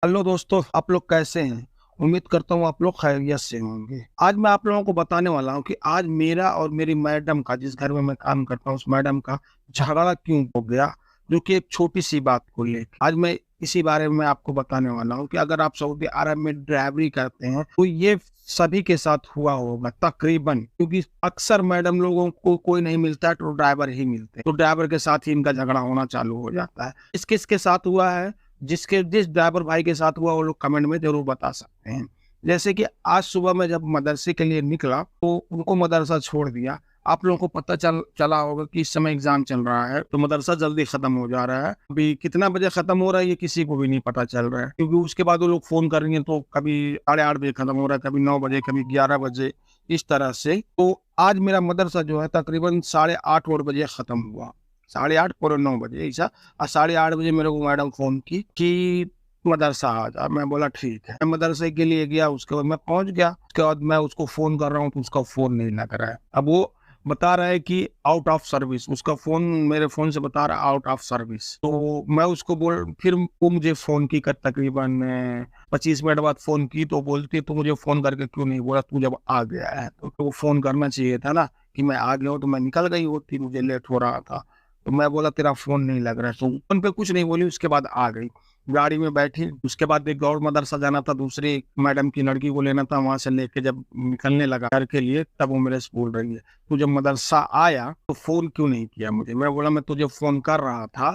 Hello दोस्तों, आप लोग कैसे हैं? उम्मीद करता हूँ आप लोग खैरियत से होंगे। आज मैं आप लोगों को बताने वाला हूँ कि आज मेरा और मेरी मैडम का, जिस घर में मैं काम करता हूँ, उस मैडम का झगड़ा क्यों हो गया, जो कि एक छोटी-सी बात को लेके। आज मैं इसी बारे में आपको बताने वाला हूँ कि अगर आप सऊदी अरब में ड्राइवरी करते हैं, तो ये सभी के साथ हुआ होगा तकरीबन, क्योंकि अक्सर मैडम लोगों को कोई नहीं मिलता है तो ड्राइवर ही मिलते हैं। तो ड्राइवर के साथ ही इनका झगड़ा होना चालू हो जाता है। किस-किसके साथ हुआ है? जिस ड्राइवर भाई के साथ हुआ वो लोग कमेंट में ज़रूर बता सकते हैं। जैसे कि आज सुबह मैं जब मदरसे के लिए निकला तो उनको मदरसा छोड़ दिया। आप लोगों को पता चला होगा कि इस समय एग्ज़ाम चल रहा है, तो मदरसा जल्दी ख़त्म हो जा रहा है। अभी कितना बजे ख़त्म हो रहा है ये किसी को भी नहीं पता चल रहा है, क्योंकि उसके बाद वो लोग फ़ोन कर रही हैं तो कभी साढ़े 8 बजे ख़त्म हो रहा है, कभी 9 बजे, कभी 11 बजे, इस तरह से। तो आज मेरा मदरसा जो है तकरीबन साढ़े 8 और बजे ख़त्म हुआ। साढ़े 8 पौने 9 बजे ऐसा। साढ़े 8 बजे मेरे को मैडम फ़ोन की कि मदरसा आ जा। मैं बोला ठीक है। मैं मदरसे के लिए गया, उसके बाद मैं पहुँच गया। उसके बाद मैं उसको फ़ोन कर रहा हूँ तो उसका फ़ोन नहीं लग रहा है। अब वो बता रहा है कि आउट ऑफ सर्विस, उसका फ़ोन मेरे फ़ोन से बता रहा है आउट ऑफ सर्विस। तो मैं उसको फिर वो मुझे फ़ोन की तकरीबन 25 मिनट बाद फ़ोन की, तो बोलती तू मुझे फ़ोन करके क्यों नहीं बोला, तू जब आ गया है तो वो फ़ोन करना चाहिए था ना, कि मैं आ गया हूँ तो मैं निकल गई होती, मुझे लेट हो रहा था। तो मैं बोला तेरा फ़ोन नहीं लग रहा है, तो फ़ोन पे कुछ नहीं बोली, उसके बाद आ गई। गाड़ी में बैठी, उसके बाद एक और मदरसा जाना था, दूसरी मैडम की लड़की को लेना था, वहाँ से लेके जब निकलने लगा घर के लिए, तब वो मेरे से बोल रही है, "तू जब मदरसा आया तो फ़ोन क्यों नहीं किया मुझे?" मैं बोला मैं तुझे फ़ोन कर रहा था,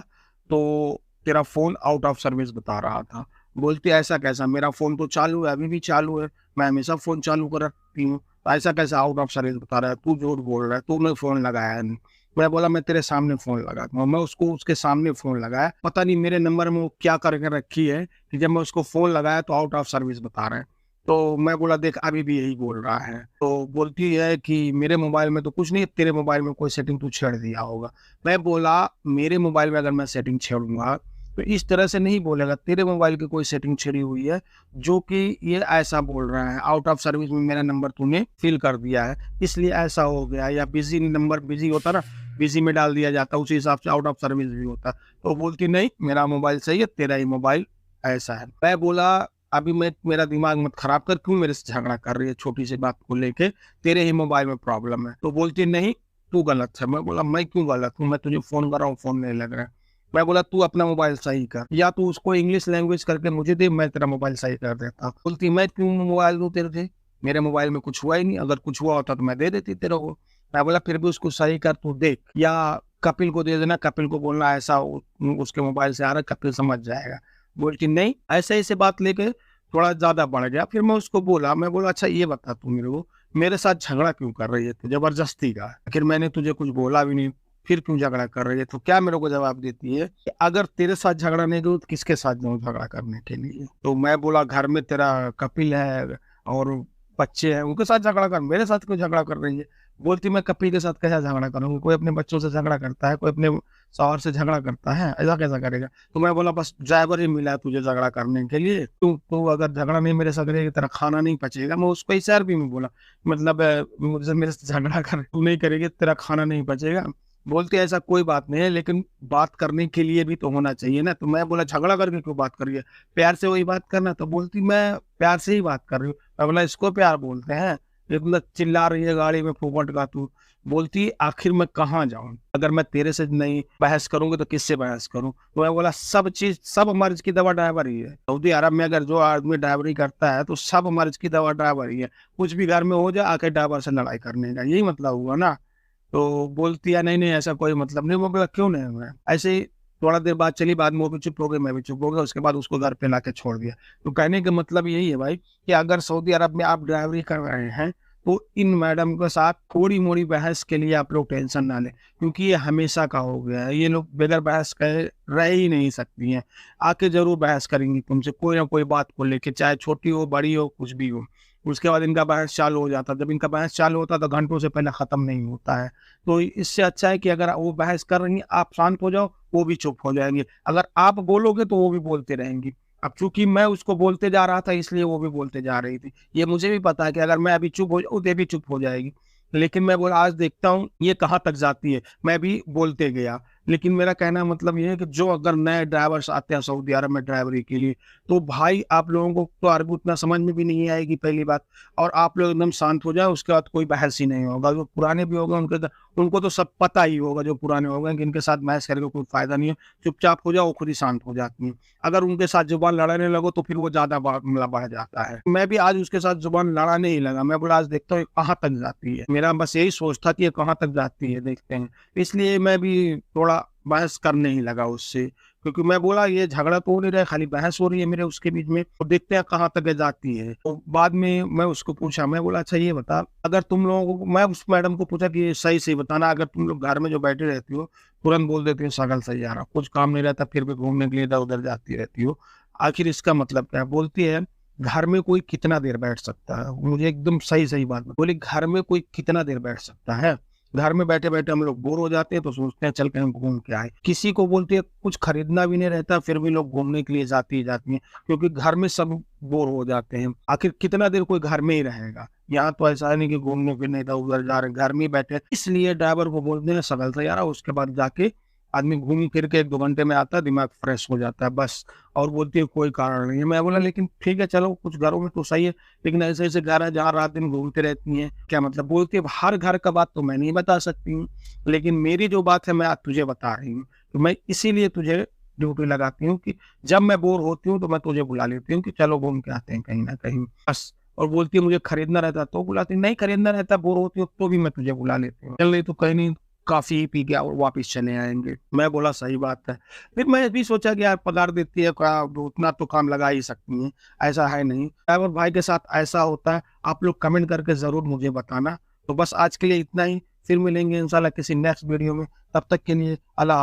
तो तेरा फ़ोन आउट ऑफ सर्विस बता रहा था। बोलती ऐसा कैसा? मेरा फ़ोन तो चालू है, अभी भी चालू है, मैं हमेशा फ़ोन चालू कर रखती हूँ, तो ऐसा कैसे आउट ऑफ सर्विस बता रहा है? तू झूठ बोल रहा है, तूने फ़ोन लगाया नहीं। मैं बोला मैं तेरे सामने फ़ोन लगाता हूँ। मैं उसको उसके सामने फ़ोन लगाया। पता नहीं मेरे नंबर में वो क्या करके रखी है कि जब मैं उसको फ़ोन लगाया तो आउट ऑफ सर्विस बता रहा है। तो मैं बोला देख अभी भी यही बोल रहा है। तो बोलती है कि मेरे मोबाइल में तो कुछ नहीं है, तेरे मोबाइल में कोई सेटिंग तू छेड़ दिया होगा। मैं बोला मेरे मोबाइल में अगर मैं सेटिंग छेड़ूँगा तो इस तरह से नहीं बोलेगा। तेरे मोबाइल की कोई सेटिंग छिड़ी हुई है जो कि ये ऐसा बोल रहा है। आउट ऑफ सर्विस में मेरा नंबर तूने फ़िल कर दिया है, इसलिए ऐसा हो गया, या बिज़ी नंबर बिज़ी होता ना, बिज़ी में डाल दिया जाता, उसी हिसाब से आउट ऑफ सर्विस भी होता। तो बोलती नहीं मेरा मोबाइल सही है, तेरा ही मोबाइल ऐसा है। मैं बोला अभी मैं मेरा दिमाग मत खराब कर, क्यों मेरे से झगड़ा कर रही है छोटी सी बात को लेके, तेरे ही मोबाइल में प्रॉब्लम है। तो बोलती नहीं तू गलत है। मैं बोला मैं क्यों गलत हूँ? मैं तुझे फ़ोन कर रहा हूँ, फ़ोन नहीं लग रहा है। मैं बोला तू अपना मोबाइल सही कर, या तू उसको इंग्लिश लैंग्वेज करके मुझे दे, मैं तेरा मोबाइल सही कर देता। बोलती मैं क्यों मोबाइल दूँ तेरे से? मेरे मोबाइल में कुछ हुआ ही नहीं, अगर कुछ हुआ होता तो मैं दे देती तेरे को। मैं बोला फिर भी उसको सही कर तू देख, या कपिल को दे देना, कपिल को बोलना ऐसा उसके मोबाइल से आ रहा है, कपिल समझ जाएगा। बोलती नहीं, ऐसे-ऐसे बात लेके थोड़ा ज़्यादा बढ़ गया। फिर मैं उसको बोला, मैं बोला अच्छा ये बता तू मेरे को, मेरे साथ झगड़ा क्यों कर रही है तू ज़बरदस्ती का? आखिर मैंने तुझे कुछ बोला भी नहीं, फिर क्यों झगड़ा कर रही है? तो क्या मेरे को जवाब देती है कि अगर तेरे साथ झगड़ा नहीं करूँ तो किसके साथ जाऊँ झगड़ा करने के लिए? तो मैं बोला घर में तेरा कपिल है और बच्चे हैं, उनके साथ झगड़ा कर, मेरे साथ क्यों झगड़ा कर रही है? बोलती मैं कपिल के साथ कैसा झगड़ा करूँगी? कोई अपने बच्चों से झगड़ा करता है, कोई अपने शौहर से झगड़ा करता है, ऐसा कैसा करेगा? तो मैं बोला बस ड्राइवर ही मिला है तुझे झगड़ा करने के लिए, तू अगर झगड़ा नहीं मेरे साथ करेगी तेरा खाना नहीं पचेगा। मैं उसको इस अरबी में बोला, मतलब मुझसे मेरे से झगड़ा कर तू नहीं करेगी तेरा खाना नहीं पचेगा। बोलती है ऐसा कोई बात नहीं है, लेकिन बात करने के लिए भी तो होना चाहिए ना। तो मैं बोला झगड़ा करके क्यों बात कर रही है? प्यार से वही बात करना। तो बोलती मैं प्यार से ही बात कर रही हूँ। मैं बोला इसको प्यार बोलते हैं? ये मतलब चिल्ला रही है गाड़ी में फूफट का तू। बोलती आखिर मैं कहाँ जाऊँ? अगर मैं तेरे से नहीं बहस करूँगी तो किससे बहस करूँ? तो मैं बोला सब चीज़, सब मर्ज़ की दवा ड्राइवर ही है। सऊदी अरब में अगर जो आदमी ड्राइवरी करता है तो सब मर्ज़ की दवा ड्राइवर ही है। कुछ भी घर में हो जाए आके ड्राइवर से लड़ाई करने का, यही मतलब हुआ ना? तो बोलती है नहीं, नहीं ऐसा कोई मतलब नहीं। मैं बोला क्यों नहीं हुआ? ऐसे ही थोड़ा देर बाद चली, बाद में वो भी चुप हो गई, मैं भी चुप हो गया। उसके बाद उसको घर पे लाके छोड़ दिया। तो कहने का मतलब यही है भाई कि अगर सऊदी अरब में आप ड्राइवरी कर रहे हैं, तो इन मैडम के साथ थोड़ी-मोड़ी बहस के लिए आप लोग टेंशन ना लें, क्योंकि ये हमेशा का हो गया है। ये लोग बगैर बहस कहे रह ही नहीं सकती हैं। आके ज़रूर बहस करेंगी तुमसे कोई ना कोई बात को लेके, चाहे छोटी हो, बड़ी हो, कुछ भी हो। उसके बाद इनका बहस चालू हो जाता है। जब इनका बहस चालू होता है तो घंटों से पहले ख़त्म नहीं होता है। तो इससे अच्छा है कि अगर वो बहस कर रही हैं, आप शांत हो जाओ, वो भी चुप हो जाएँगे। अगर आप बोलोगे तो वो भी बोलते रहेंगी। अब चूँकि मैं उसको बोलते जा रहा था इसलिए वो भी बोलते जा रही थी। ये मुझे भी पता है कि अगर मैं अभी चुप हो जाऊँ तो ये भी चुप हो जाएगी। लेकिन मैं बोला आज देखता हूँ ये कहाँ तक जाती है। मैं भी बोलते गया। लेकिन मेरा कहना मतलब ये है कि जो अगर नए ड्राइवर्स आते हैं सऊदी अरब में ड्राइवरी के लिए, तो भाई आप लोगों को तो अरबी उतना समझ में भी नहीं आएगी पहली बात, और आप लोग एकदम शांत हो जाओ, उसके बाद कोई बहस ही नहीं होगा। जो पुराने भी होंगे उनको तो सब पता ही होगा, जो पुराने हो गए कि इनके साथ बहस करके कोई फ़ायदा नहीं है, चुपचाप हो जाओ, वो खुद ही शांत हो जाती हैं। अगर उनके साथ ज़ुबान लड़ाने लगो तो फिर वो ज़्यादा मामला बढ़ जाता है। मैं भी आज उसके साथ ज़ुबान लड़ाने ही लगा, मैं बोला आज देखता हूँ ये कहाँ तक जाती है। मेरा बस यही सोच था कि ये कहाँ तक जाती है, देखते हैं। इसलिए मैं भी थोड़ा बहस करने ही लगा उससे, क्योंकि मैं बोला ये झगड़ा तो हो नहीं रहा है, खाली बहस हो रही है मेरे उसके बीच में, तो देखते हैं कहाँ तक ये जाती है। तो बाद में मैं उसको पूछा, मैं बोला अच्छा ये बता, अगर तुम लोगों को, मैं उस मैडम को पूछा कि सही बताना, अगर तुम लोग घर में जो बैठे रहती हो तुरंत बोल देती हो शगल सैयारा, कुछ काम नहीं रहता फिर भी घूमने के लिए इधर उधर जाती रहती हो, आखिर इसका मतलब क्या है? बोलती है घर में कोई कितना देर बैठ सकता है। मुझे एकदम सही बात बोली, घर में कोई कितना देर बैठ सकता है, घर में बैठे बैठे हम लोग बोर हो जाते हैं तो सोचते हैं चल कहीं घूम के आए। किसी को बोलती है कुछ खरीदना भी नहीं रहता फिर भी लोग घूमने के लिए जाती ही जाती हैं, क्योंकि घर में सब बोर हो जाते हैं। आखिर कितना देर कोई घर में ही रहेगा? यहाँ तो ऐसा है नहीं कि घूमने फिरने इधर उधर जा रहे हैं, घर में ही बैठे, इसलिए ड्राइवर को बोलते हैं सगल से यार। उसके बाद जाके आदमी घूम फिर के 1-2 घंटे में आता है, दिमाग फ्रेश हो जाता है बस। और बोलती है कोई कारण नहीं है। मैं बोला लेकिन ठीक है चलो, कुछ घरों में तो सही है, लेकिन ऐसे घर है जहाँ रात दिन घूमते रहती हैं, क्या मतलब? बोलती है हर घर का बात तो मैं नहीं बता सकती हूँ, लेकिन मेरी जो बात है मैं आज तुझे बता रही हूँ। तो मैं इसीलिए तुझे ड्यूटी लगाती हूँ कि जब मैं बोर होती हूँ तो मैं तुझे बुला लेती हूँ कि चलो घूम के आते हैं कहीं ना कहीं, बस। और बोलती है मुझे खरीदना रहता तो बुलाती, नहीं खरीदना रहता, बोर होती हो तो भी मैं तुझे बुला लेती हूँ, चल नहीं तो कहीं नहीं काफ़ी पी के और वापस चले आएँगे। मैं बोला सही बात है। फिर मैं भी सोचा कि यार पगार देती है का उतना तो काम लगा ही सकती हैं, ऐसा है नहीं। ड्राइवर भाई के साथ ऐसा होता है, आप लोग कमेंट करके ज़रूर मुझे बताना। तो बस आज के लिए इतना ही, फिर मिलेंगे इंशाल्लाह किसी नेक्स्ट वीडियो में, तब तक के लिए अल्लाह